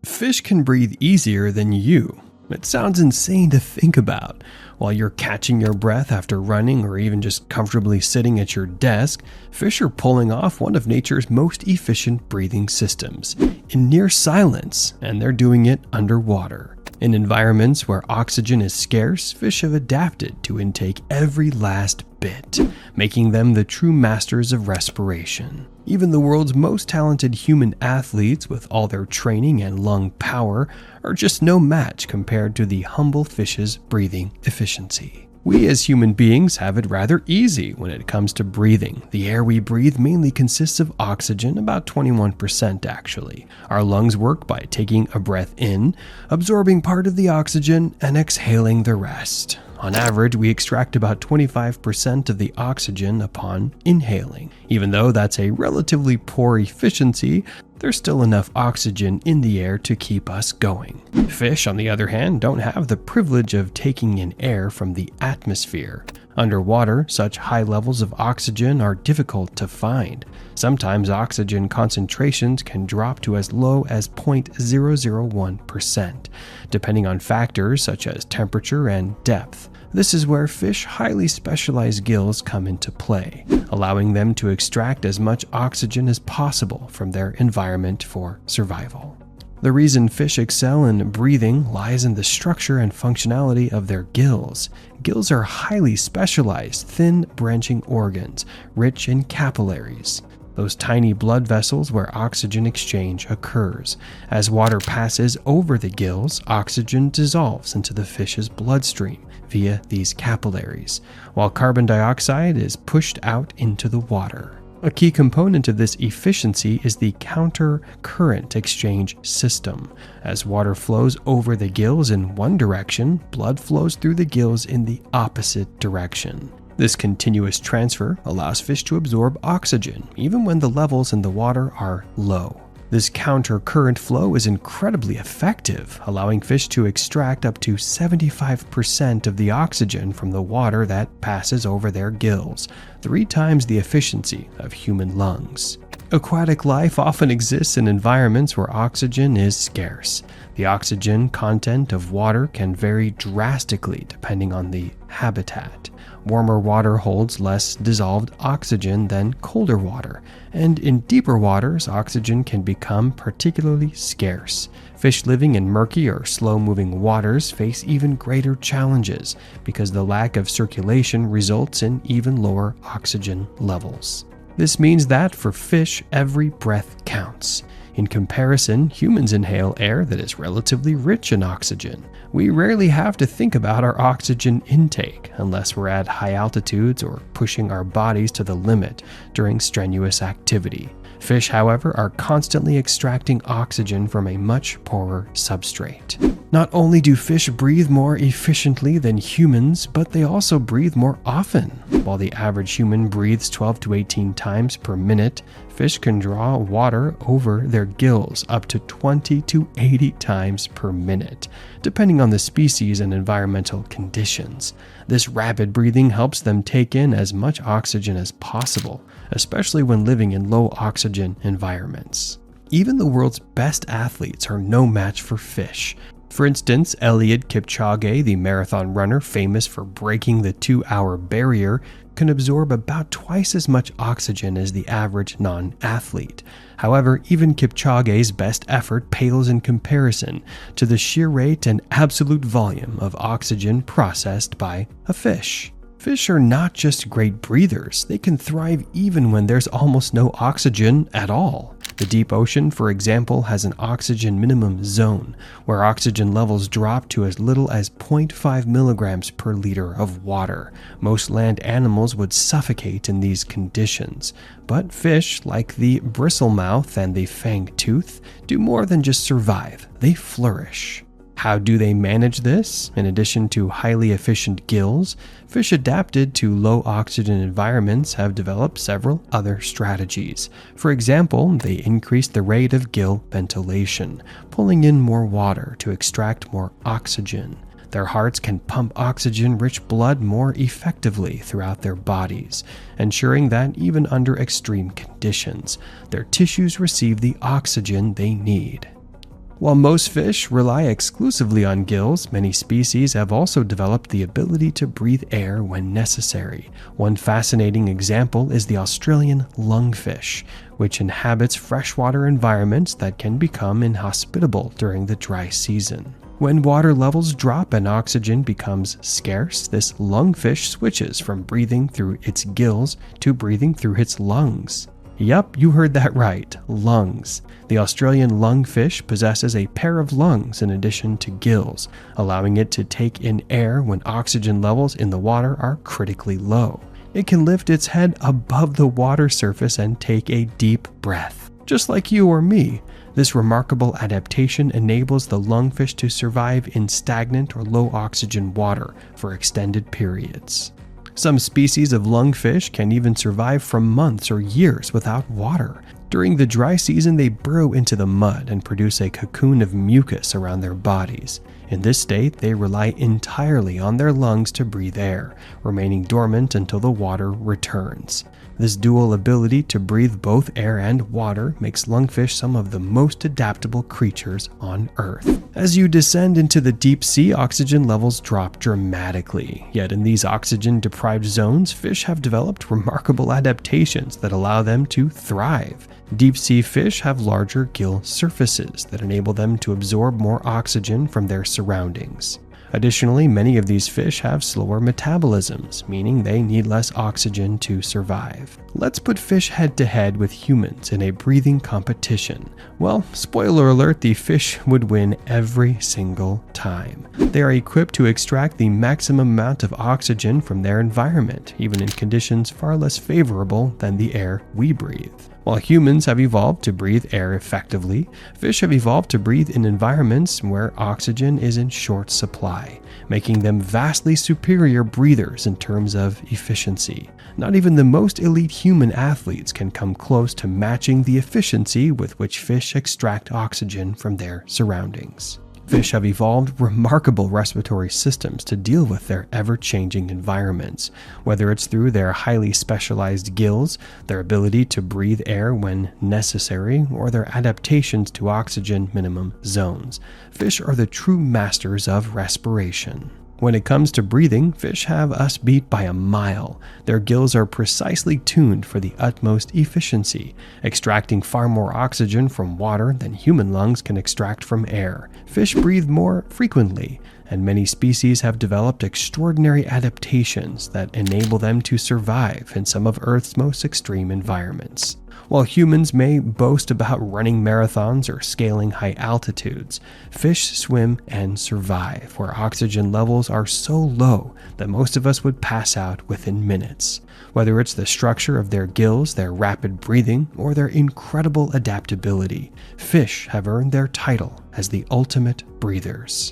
Fish can breathe easier than you. It sounds insane to think about. While you're catching your breath after running or even just comfortably sitting at your desk, fish are pulling off one of nature's most efficient breathing systems in near silence, and they're doing it underwater. In environments where oxygen is scarce, fish have adapted to intake every last bit, making them the true masters of respiration. Even the world's most talented human athletes, with all their training and lung power, are just no match compared to the humble fish's breathing efficiency. We as human beings have it rather easy when it comes to breathing. The air we breathe mainly consists of oxygen, about 21% actually. Our lungs work by taking a breath in, absorbing part of the oxygen, and exhaling the rest. On average, we extract about 25% of the oxygen upon inhaling. Even though that's a relatively poor efficiency, there's still enough oxygen in the air to keep us going. Fish, on the other hand, don't have the privilege of taking in air from the atmosphere. Underwater, such high levels of oxygen are difficult to find. Sometimes oxygen concentrations can drop to as low as 0.001%, depending on factors such as temperature and depth. This is where fish highly specialized gills come into play, allowing them to extract as much oxygen as possible from their environment for survival. The reason fish excel in breathing lies in the structure and functionality of their gills. Gills are highly specialized, thin branching organs, rich in capillaries. Those tiny blood vessels where oxygen exchange occurs. As water passes over the gills, oxygen dissolves into the fish's bloodstream via these capillaries, while carbon dioxide is pushed out into the water. A key component of this efficiency is the countercurrent exchange system. As water flows over the gills in one direction, blood flows through the gills in the opposite direction. This continuous transfer allows fish to absorb oxygen, even when the levels in the water are low. This countercurrent flow is incredibly effective, allowing fish to extract up to 75% of the oxygen from the water that passes over their gills, 3 times the efficiency of human lungs. Aquatic life often exists in environments where oxygen is scarce. The oxygen content of water can vary drastically depending on the habitat. Warmer water holds less dissolved oxygen than colder water, and in deeper waters, oxygen can become particularly scarce. Fish living in murky or slow-moving waters face even greater challenges because the lack of circulation results in even lower oxygen levels. This means that for fish, every breath counts. In comparison, humans inhale air that is relatively rich in oxygen. We rarely have to think about our oxygen intake unless we're at high altitudes or pushing our bodies to the limit during strenuous activity. Fish, however, are constantly extracting oxygen from a much poorer substrate. Not only do fish breathe more efficiently than humans, but they also breathe more often. While the average human breathes 12 to 18 times per minute, fish can draw water over their gills up to 20 to 80 times per minute, depending on the species and environmental conditions. This rapid breathing helps them take in as much oxygen as possible, especially when living in low oxygen environments. Even the world's best athletes are no match for fish. For instance, Eliud Kipchoge, the marathon runner famous for breaking the 2-hour barrier, can absorb about twice as much oxygen as the average non-athlete. However, even Kipchoge's best effort pales in comparison to the sheer rate and absolute volume of oxygen processed by a fish. Fish are not just great breathers, they can thrive even when there's almost no oxygen at all. The deep ocean, for example, has an oxygen minimum zone, where oxygen levels drop to as little as 0.5 milligrams per liter of water. Most land animals would suffocate in these conditions, but fish, like the bristlemouth and the fangtooth, do more than just survive, they flourish. How do they manage this? In addition to highly efficient gills, fish adapted to low oxygen environments have developed several other strategies. For example, they increase the rate of gill ventilation, pulling in more water to extract more oxygen. Their hearts can pump oxygen-rich blood more effectively throughout their bodies, ensuring that even under extreme conditions, their tissues receive the oxygen they need. While most fish rely exclusively on gills, many species have also developed the ability to breathe air when necessary. One fascinating example is the Australian lungfish, which inhabits freshwater environments that can become inhospitable during the dry season. When water levels drop and oxygen becomes scarce, this lungfish switches from breathing through its gills to breathing through its lungs. Yup, you heard that right, lungs. The Australian lungfish possesses a pair of lungs in addition to gills, allowing it to take in air when oxygen levels in the water are critically low. It can lift its head above the water surface and take a deep breath. Just like you or me, this remarkable adaptation enables the lungfish to survive in stagnant or low oxygen water for extended periods. Some species of lungfish can even survive for months or years without water. During the dry season, they burrow into the mud and produce a cocoon of mucus around their bodies. In this state, they rely entirely on their lungs to breathe air, remaining dormant until the water returns. This dual ability to breathe both air and water makes lungfish some of the most adaptable creatures on Earth. As you descend into the deep sea, oxygen levels drop dramatically. Yet in these oxygen-deprived zones, fish have developed remarkable adaptations that allow them to thrive. Deep-sea fish have larger gill surfaces that enable them to absorb more oxygen from their surroundings. Additionally, many of these fish have slower metabolisms, meaning they need less oxygen to survive. Let's put fish head-to-head with humans in a breathing competition. Well, spoiler alert, the fish would win every single time. They are equipped to extract the maximum amount of oxygen from their environment, even in conditions far less favorable than the air we breathe. While humans have evolved to breathe air effectively, fish have evolved to breathe in environments where oxygen is in short supply, making them vastly superior breathers in terms of efficiency. Not even the most elite human athletes can come close to matching the efficiency with which fish extract oxygen from their surroundings. Fish have evolved remarkable respiratory systems to deal with their ever-changing environments, whether it's through their highly specialized gills, their ability to breathe air when necessary, or their adaptations to oxygen minimum zones. Fish are the true masters of respiration. When it comes to breathing, fish have us beat by a mile. Their gills are precisely tuned for the utmost efficiency, extracting far more oxygen from water than human lungs can extract from air. Fish breathe more frequently, and many species have developed extraordinary adaptations that enable them to survive in some of Earth's most extreme environments. While humans may boast about running marathons or scaling high altitudes, fish swim and survive where oxygen levels are so low that most of us would pass out within minutes. Whether it's the structure of their gills, their rapid breathing, or their incredible adaptability, fish have earned their title as the ultimate breathers.